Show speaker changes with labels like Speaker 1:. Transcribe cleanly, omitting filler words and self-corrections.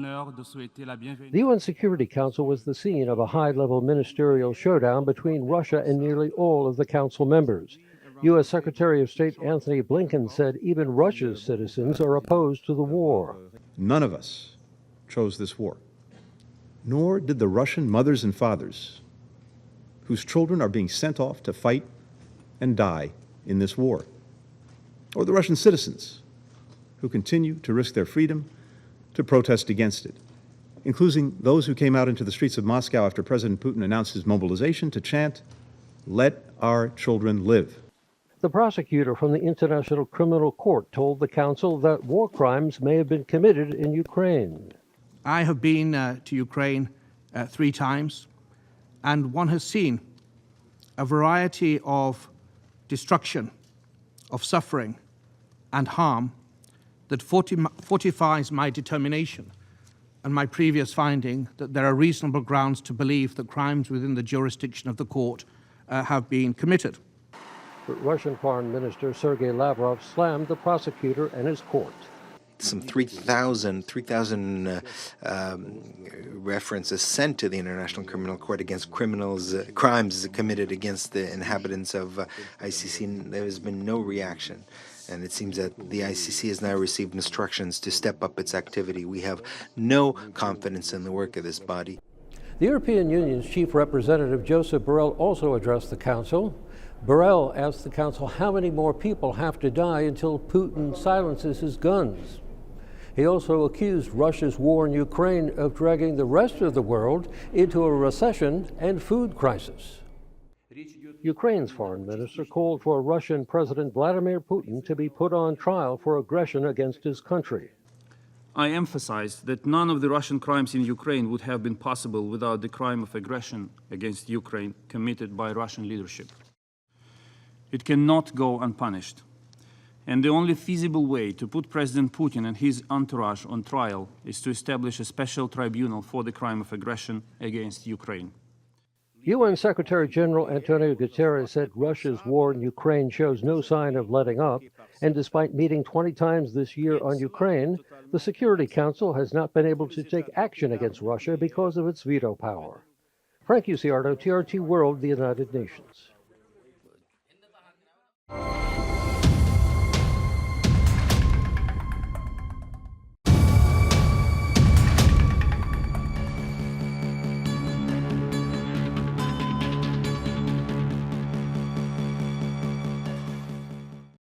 Speaker 1: The UN Security Council was the scene of a high-level ministerial showdown between Russia and nearly all of the Council members. U.S. Secretary of State Anthony Blinken said even Russia's citizens are opposed to the war.
Speaker 2: None of us chose this war, nor did the Russian mothers and fathers whose children are being sent off to fight and die in this war, or the Russian citizens who continue to risk their freedom to protest against it, including those who came out into the streets of Moscow after President Putin announced his mobilization to chant, "Let our children live."
Speaker 1: The prosecutor from the International Criminal Court told the Council that war crimes may have been committed in Ukraine.
Speaker 3: I have been to Ukraine 3 times, and one has seen a variety of destruction, of suffering and harm that fortifies my determination and my previous finding that there are reasonable grounds to believe that crimes within the jurisdiction of the court have been committed.
Speaker 1: But Russian Foreign Minister Sergei Lavrov slammed the prosecutor and his court.
Speaker 4: Some 3,000 references sent to the International Criminal Court against crimes committed against the inhabitants of ICC. There has been no reaction. And it seems that the ICC has now received instructions to step up its activity. We have no confidence in the work of this body.
Speaker 1: The European Union's Chief Representative Josep Borrell also addressed the Council. Borrell asked the Council how many more people have to die until Putin silences his guns. He also accused Russia's war in Ukraine of dragging the rest of the world into a recession and food crisis. Ukraine's foreign minister called for Russian President Vladimir Putin to be put on trial for aggression against his country.
Speaker 5: I emphasized that none of the Russian crimes in Ukraine would have been possible without the crime of aggression against Ukraine committed by Russian leadership. It cannot go unpunished. And the only feasible way to put President Putin and his entourage on trial is to establish a special tribunal for the crime of aggression against Ukraine.
Speaker 1: UN Secretary General Antonio Guterres said Russia's war in Ukraine shows no sign of letting up, and despite meeting 20 times this year on Ukraine, the Security Council has not been able to take action against Russia because of its veto power. Frank Uciardo, TRT World, the United Nations.